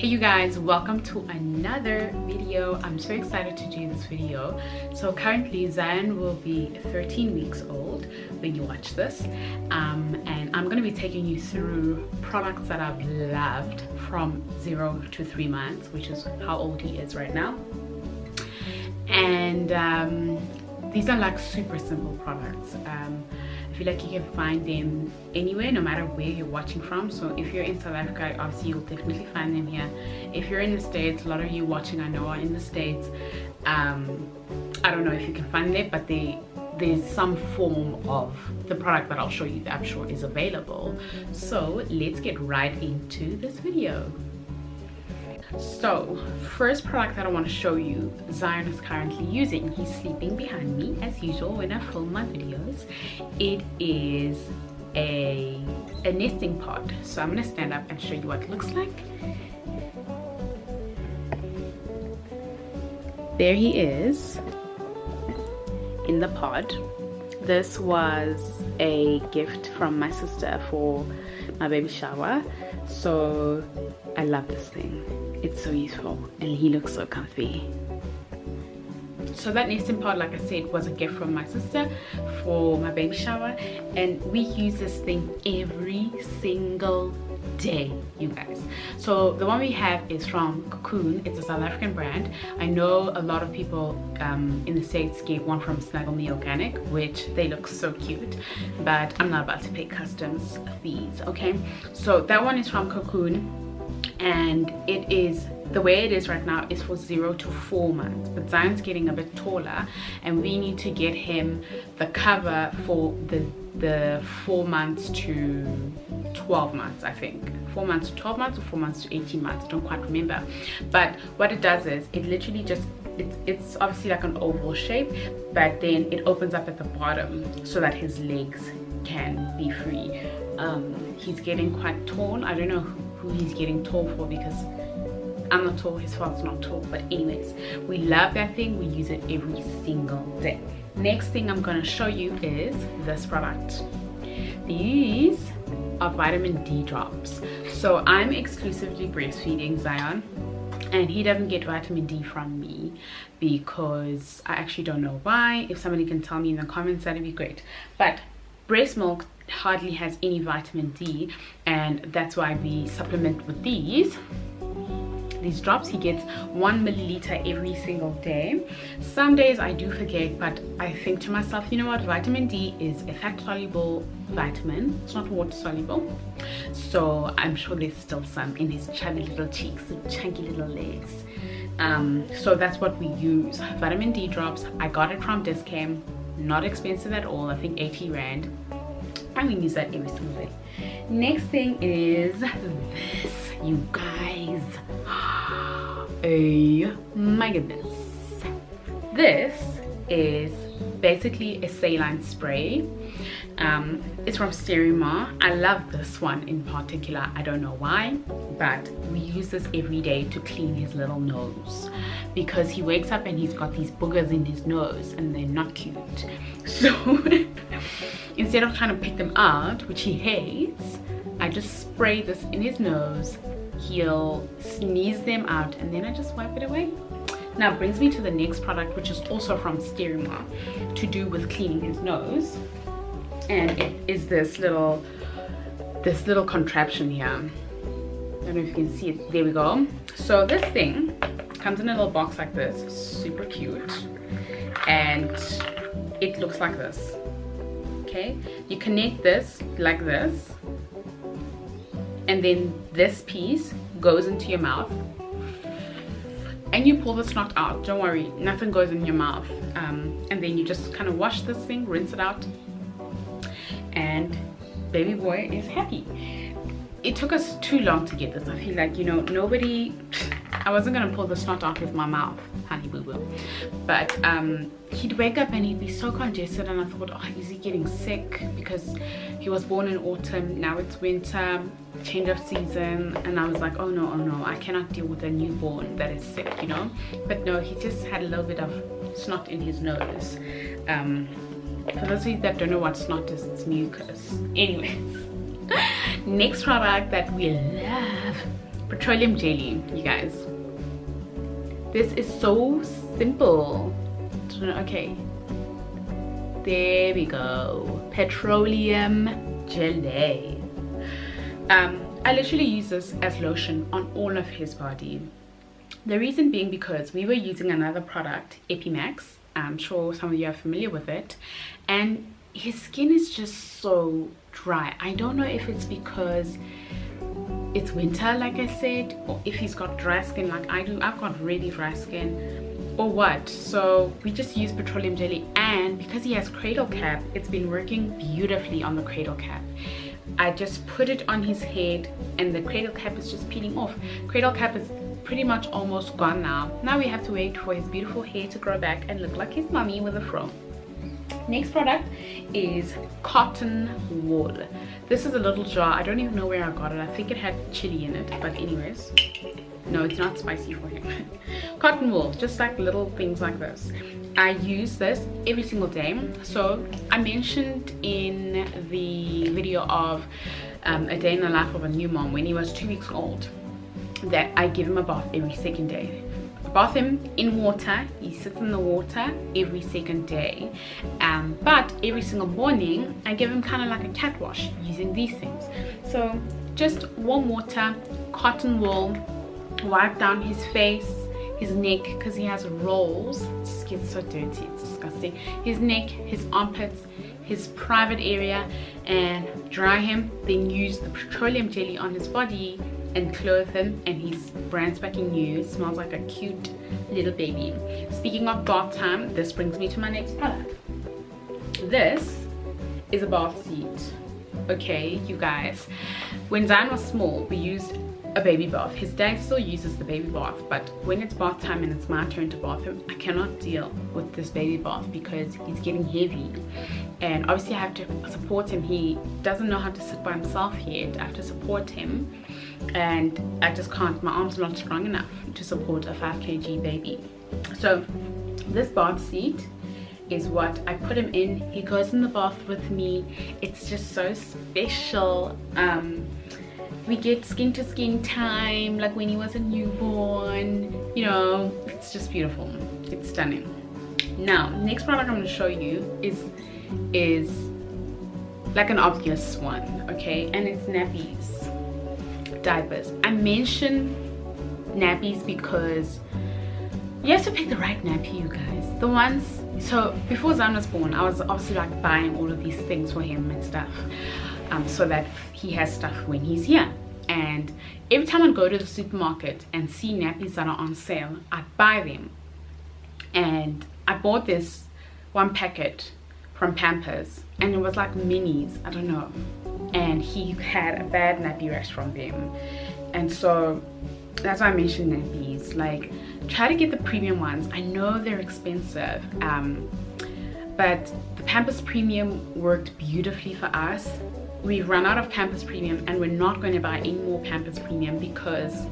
Hey you guys, welcome to another video. I'm so excited to do this video. So currently Zion will be 13 weeks old when you watch this, and I'm going to be taking you through products that I've loved from 0 to 3 months, which is how old he is right now. And these are like super simple products. I feel like you can find them anywhere, no matter where you're watching from. So if you're in South Africa, obviously you'll definitely find them here. If you're in the States, a lot of you watching I know are in the States. I don't know if you can find it, but there's some form of the product that I'll show you that I'm sure is available. So let's get right into this video. So first product that I want to show you, Zion is currently using. He's sleeping behind me as usual when I film my videos. It is a nesting pod. So I'm going to stand up and show you what it looks like. There he is in the pod. This was a gift from my sister for my baby shower. So I love this thing. It's so useful and he looks so comfy. So that nesting pod, like I said, was a gift from my sister for my baby shower, and we use this thing every single day, you guys. So the one we have is from Cocoon. It's a South African brand. I know a lot of people in the States get one from Snuggle Me Organic, which they look so cute, but I'm not about to pay customs fees. Okay, so that one is from Cocoon, and it is, the way it is right now is for 0 to 4 months, but Zion's getting a bit taller and we need to get him the cover for the 4 months to 12 months, I think 4 months to 12 months or 4 months to 18 months, I don't quite remember. But what it does is it literally just, it's obviously like an oval shape, but then it opens up at the bottom so that his legs can be free. He's getting quite tall. I don't know who he's getting tall for, because I'm not tall, his father's not tall, but anyways, we love that thing. We use it every single day. Next thing I'm going to show you is this product. These are vitamin D drops. So I'm exclusively breastfeeding Zion, and he doesn't get vitamin D from me because I actually don't know why. If somebody can tell me in the comments, that'd be great. But breast milk hardly has any vitamin D, and that's why we supplement with these drops. He gets 1 milliliter every single day. Some days I do forget, but I think to myself, you know what, vitamin D is a fat soluble vitamin, it's not water soluble, so I'm sure there's still some in his chubby little cheeks and chunky little legs. So that's what we use, vitamin D drops. I got it from Discam, not expensive at all, I think 80 rand. I'm gonna use that every single day. Next thing is this, you guys. Oh my goodness. This is basically a saline spray. It's from Sterimar. I love this one in particular. I don't know why, but we use this every day to clean his little nose, because he wakes up and he's got these boogers in his nose and they're not cute. So instead of trying to pick them out, which he hates, I just spray this in his nose. He'll sneeze them out and then I just wipe it away. Now it brings me to the next product, which is also from Sterimar, to do with cleaning his nose, and it is this little contraption here. I don't know if you can see it. There we go. So this thing comes in a little box like this, super cute, and it looks like this. Okay, you connect this like this, and then this piece goes into your mouth and you pull the snot out. Don't worry, nothing goes in your mouth, and then you just kind of wash this thing, rinse it out, and baby boy is happy. It took us too long to get this. I feel like, you know, I wasn't gonna pull the snot out with my mouth, honey boo boo, but he'd wake up and he'd be so congested, and I thought, oh, is he getting sick? Because he was born in autumn, now it's winter, change of season, and I was like, oh no, I cannot deal with a newborn that is sick, you know. But no, he just had a little bit of snot in his nose. For those of you that don't know what snot is, it's mucus. Anyways, next product that we love petroleum jelly, you guys. This is so simple. Okay, there we go. Petroleum jelly. I literally use this as lotion on all of his body. The reason being because we were using another product, Epimax. I'm sure some of you are familiar with it, and his skin is just so dry. I don't know if it's because it's winter, like I said, or if he's got dry skin like I do. I've got really dry skin, or what. So we just use petroleum jelly, and because he has cradle cap, it's been working beautifully on the cradle cap. I just put it on his head and the cradle cap is just peeling off. Cradle cap is pretty much almost gone now. Now we have to wait for his beautiful hair to grow back and look like his mommy with a fro. Next product is cotton wool. This is a little jar. I don't even know where I got it. I think it had chili in it, but anyways, no, it's not spicy for him. Cotton wool, just like little things like this. I use this every single day. So I mentioned in the video of a day in the life of a new mom when he was 2 weeks old that I give him a bath every second day. Bath him in water. He sits in the water every second day, but every single morning I give him kind of like a cat wash using these things. So just warm water, cotton wool, wipe down his face, his neck, because he has rolls. It just gets so dirty, it's disgusting. His neck, his armpits, his private area, and dry him. Then use the petroleum jelly on his body and clothe him, and he's brand spanking new. Smells like a cute little baby. Speaking of bath time, this brings me to my next product. This is a bath seat. Okay, you guys, when Zion was small, we used a baby bath. His dad still uses the baby bath, but when it's bath time and it's my turn to bath him, I cannot deal with this baby bath because he's getting heavy, and obviously I have to support him. He doesn't know how to sit by himself yet. I have to support him, and I just can't. My arm's not strong enough to support a 5 kg baby. So this bath seat is what I put him in. He goes in the bath with me. It's just so special. We get skin to skin time like when he was a newborn, you know. It's just beautiful. It's stunning. Now, next product I'm going to show you is like an obvious one, okay, and it's nappies, diapers. I mention nappies because you have to pick the right nappy, you guys. The ones, so before Zion was born, I was obviously like buying all of these things for him and stuff, so that he has stuff when he's here. And every time I go to the supermarket and see nappies that are on sale, I buy them. And I bought this one packet from Pampers, and it was like minis, I don't know, and he had a bad nappy rash from them. And so that's why I mentioned nappies. Like, try to get the premium ones. I know they're expensive, but the Pampers Premium worked beautifully for us. We've run out of Pampers Premium, and we're not going to buy any more Pampers Premium because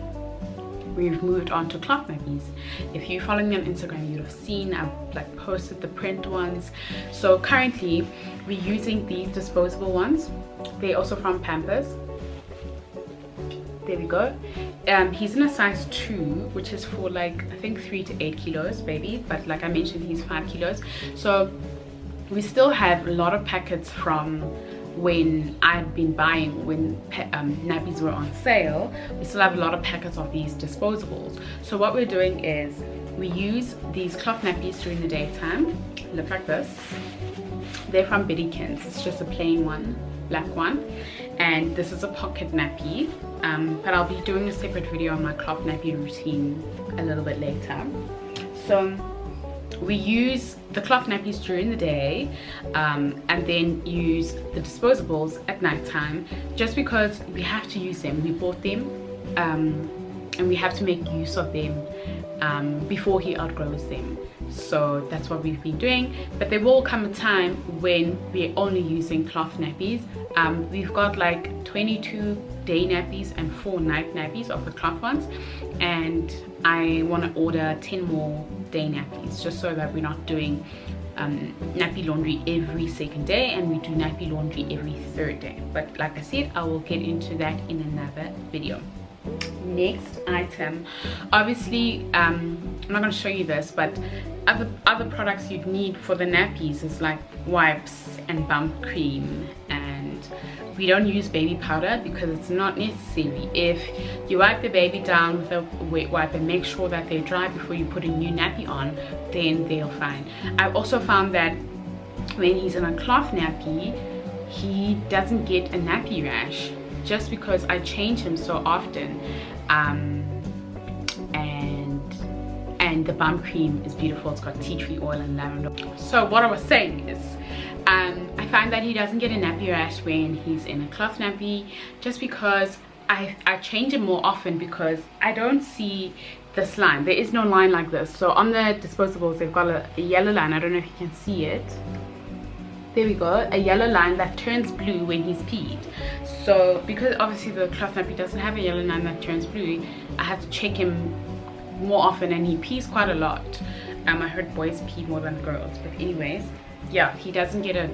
we've moved on to cloth nappies. If you follow me on Instagram, you'd have seen I've like posted the print ones. So currently we're using these disposable ones. They're also from Pampers. There we go. He's in a size 2, which is for like I think 3 to 8 kilos baby, but like I mentioned, he's 5 kilos. So we still have a lot of packets from when I've been buying when nappies were on sale. We still have a lot of packets of these disposables. So what we're doing is we use these cloth nappies during the daytime. Look like this. They're from bikinis. It's just a plain one, black one, and this is a pocket nappy, but I'll be doing a separate video on my cloth nappy routine a little bit later. So we use the cloth nappies during the day, and then use the disposables at nighttime, just because we have to use them. We bought them, and we have to make use of them before he outgrows them. So that's what we've been doing. But there will come a time when we're only using cloth nappies. We've got like 22 day nappies and 4 night nappies of the cloth ones, and I want to order 10 more day nappies, just so that we're not doing nappy laundry every second day, and we do nappy laundry every 3rd day. But like I said, I will get into that in another video. Next item, obviously I'm not going to show you this, but other products you'd need for the nappies is like wipes and bump cream, and we don't use baby powder because it's not necessary. If you wipe the baby down with a wet wipe and make sure that they're dry before you put a new nappy on, then they're fine. I've also found that when he's in a cloth nappy, he doesn't get a nappy rash just because I change him so often. And the bump cream is beautiful. It's got tea tree oil and lavender. So what I was saying is, I find that he doesn't get a nappy rash when he's in a cloth nappy, just because I change him more often, because I don't see this line. There is no line like this. So on the disposables, they've got a yellow line. I don't know if you can see it. There we go, a yellow line that turns blue when he's peed. So because obviously the cloth nappy doesn't have a yellow line that turns blue, I have to check him more often, and he pees quite a lot. I heard boys pee more than girls, but anyways, yeah, he doesn't get a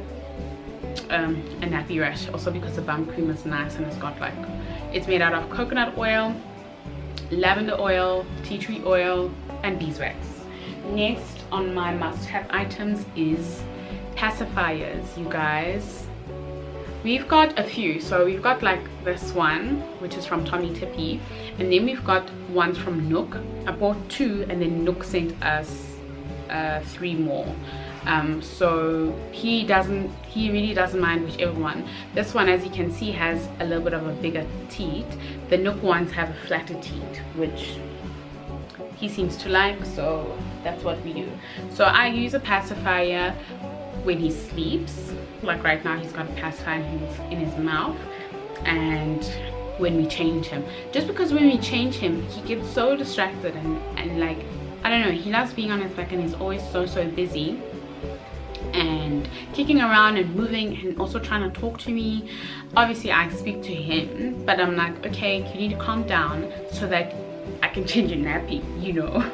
nappy rash, also because the bump cream is nice, and it's got like, it's made out of coconut oil, lavender oil, tea tree oil, and beeswax. Next on my must-have items is pacifiers, you guys. We've got a few. So we've got like this one, which is from Tommy Tippy, and then we've got ones from Nook. I bought 2, and then Nook sent us 3 more. So he really doesn't mind whichever one. This one, as you can see, has a little bit of a bigger teat. The Nook ones have a flatter teat, which he seems to like, so that's what we do. So I use a pacifier when he sleeps. Like right now, he's got a pacifier in his mouth, and when we change him, just because when we change him, he gets so distracted and like, I don't know, he loves being on his back, and he's always so busy and kicking around and moving, and also trying to talk to me. Obviously I speak to him, but I'm like, okay, you need to calm down so that I can change your nappy, you know.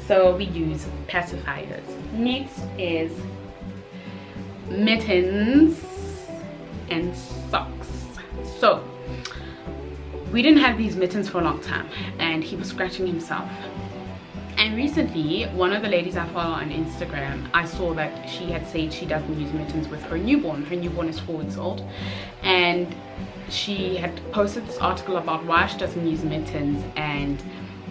So we use pacifiers. Next is mittens and socks. So we didn't have these mittens for a long time, and he was scratching himself. And recently, one of the ladies I follow on Instagram, I saw that she had said she doesn't use mittens with her newborn. Her newborn is 4 weeks old, and she had posted this article about why she doesn't use mittens, and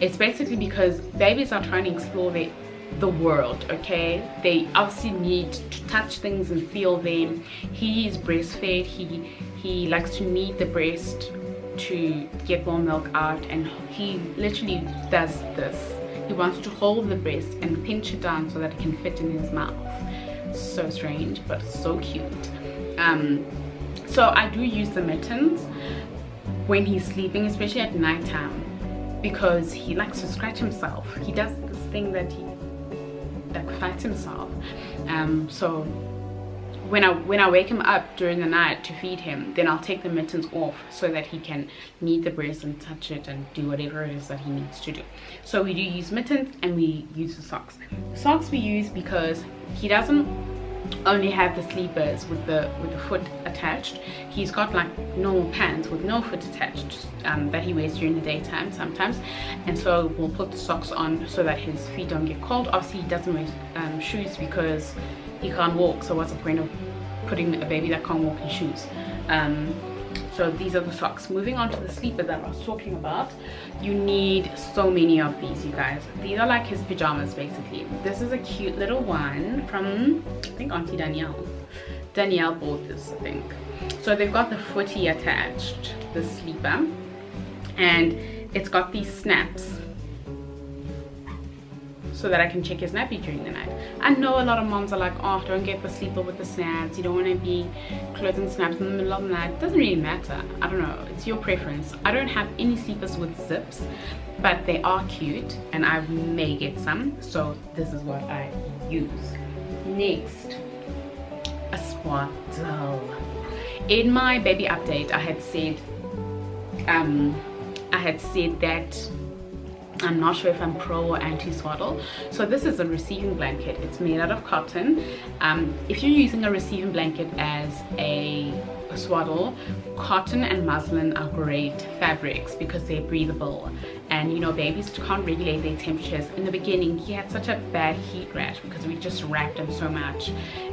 it's basically because babies are trying to explore the world, okay? They obviously need to touch things and feel them. He is breastfed. He likes to knead the breast to get more milk out, and he literally does this. He wants to hold the breast and pinch it down so that it can fit in his mouth. So strange, but so cute. So I do use the mittens when he's sleeping, especially at nighttime, because he likes to scratch himself. He does this thing that he fights himself. So when I wake him up during the night to feed him, then I'll take the mittens off so that he can knead the breast and touch it and do whatever it is that he needs to do. So we do use mittens, and we use the socks. The socks we use because he doesn't only have the sleepers with the foot attached. He's got like normal pants with no foot attached that he wears during the daytime sometimes, and so we'll put the socks on so that his feet don't get cold. Obviously he doesn't wear shoes because he can't walk, so what's the point of putting a baby that can't walk in shoes? So these are the socks. Moving on to the sleeper that I was talking about, you need so many of these, you guys. These are like his pajamas basically. This is a cute little one from, I think, Auntie Danielle bought this, I think. So they've got the footy attached, the sleeper, and it's got these snaps so that I can check his nappy during the night. I know a lot of moms are like, oh, don't get the sleeper with the snaps. You don't want to be closing snaps in the middle of the night. It doesn't really matter. I don't know. It's your preference. I don't have any sleepers with zips, but they are cute, and I may get some. So this is what I use. Next, a Swaddle. In my baby update, I had said that I'm not sure if I'm pro or anti-swaddle. So this is a receiving blanket. It's made out of cotton. If you're using a receiving blanket as a swaddle, cotton and muslin are great fabrics because they're breathable, and you know, babies can't regulate their temperatures. In the beginning he had such a bad heat rash because we just wrapped him so much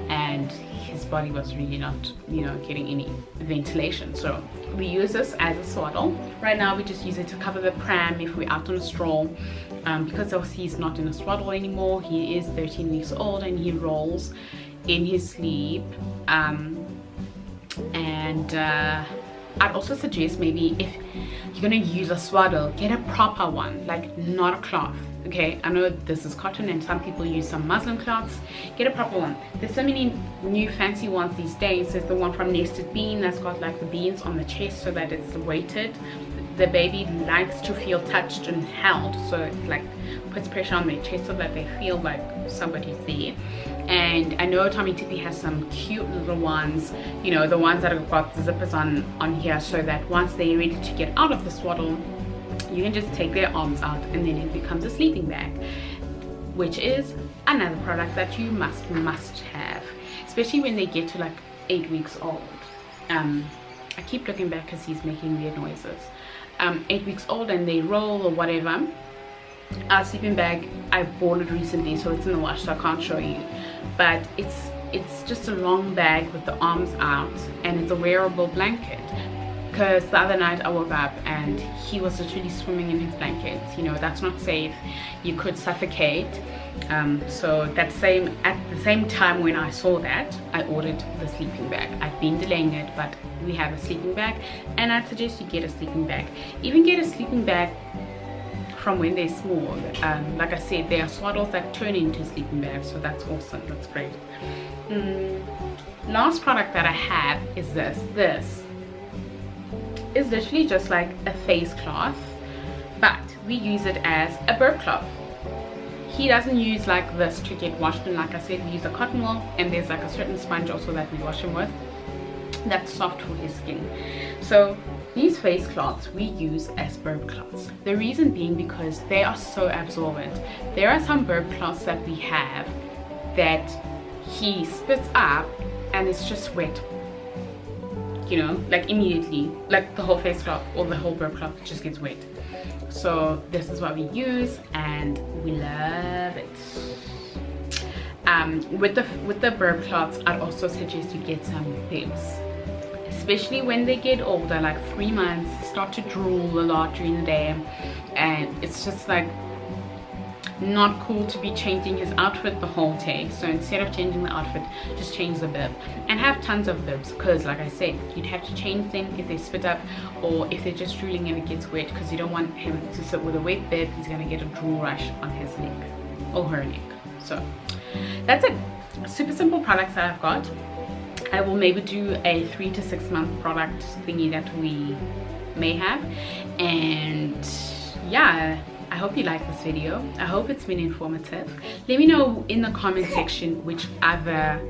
and his body was really not, you know, getting any ventilation. So we use this as a swaddle. Right now we just use it to cover the pram if we're out on a stroll, because obviously he's not in a swaddle anymore. He is 13 weeks old and he rolls in his sleep. I'd also suggest, maybe if you're gonna use a swaddle, get a proper one, like not a cloth. Okay, I know this is cotton and some people use some muslin cloths. Get a proper one. There's so many new fancy ones these days. There's the one from Nested Bean that's got like the beans on the chest so that it's weighted. The baby likes to feel touched and held, so it like puts pressure on their chest so that they feel like somebody's there. And I know Tommy Tippy has some cute little ones, you know, the ones that have got the zippers on here, so that once they're ready to get out of the swaddle, you can just take their arms out and then it becomes a sleeping bag, which is another product that you must have, especially when they get to like 8 weeks old. I keep looking back because he's making weird noises. 8 weeks old and they roll or whatever. Our sleeping bag, I bought it recently, so it's in the wash, so I can't show you, but it's just a long bag with the arms out and it's a wearable blanket. Because the other night I woke up and he was literally swimming in his blankets. You know, that's not safe. You could suffocate. So at the same time when I saw that, I ordered the sleeping bag. I've been delaying it, but we have a sleeping bag, and I'd suggest you get a sleeping bag. Even get a sleeping bag from when they're small. Like I said, there are swaddles that turn into sleeping bags, so that's awesome. That's great. Last product that I have is this. This is literally just like a face cloth, but we use it as a burp cloth. He doesn't use like this to get washed, and like I said, we use a cotton wool, and there's like a certain sponge also that we wash him with that's soft for his skin. So these face cloths we use as burp cloths. The reason being because they are so absorbent. There are some burp cloths that we have that he spits up and it's just wet, you know, like immediately, like the whole face cloth or the whole burp cloth just gets wet. So this is what we use and we love it. With the burp cloths, I'd also suggest you get some bibs, especially when they get older, like 3 months, start to drool a lot during the day, and it's just like not cool to be changing his outfit the whole day. So instead of changing the outfit, just change the bib, and have tons of bibs, because like I said, you'd have to change them if they spit up or if they're just drooling and it gets wet, because you don't want him to sit with a wet bib. He's gonna get a drool rush on his neck or her neck. So that's it. Super simple products that I've got. I will maybe do a 3 to 6 month product thingy that we may have. And yeah, I hope you like this video. I hope it's been informative. Let me know in the comment section which other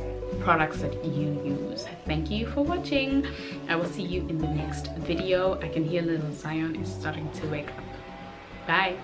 products that you use. Thank you for watching. I will see you in the next video. I can hear little Zion is starting to wake up. Bye.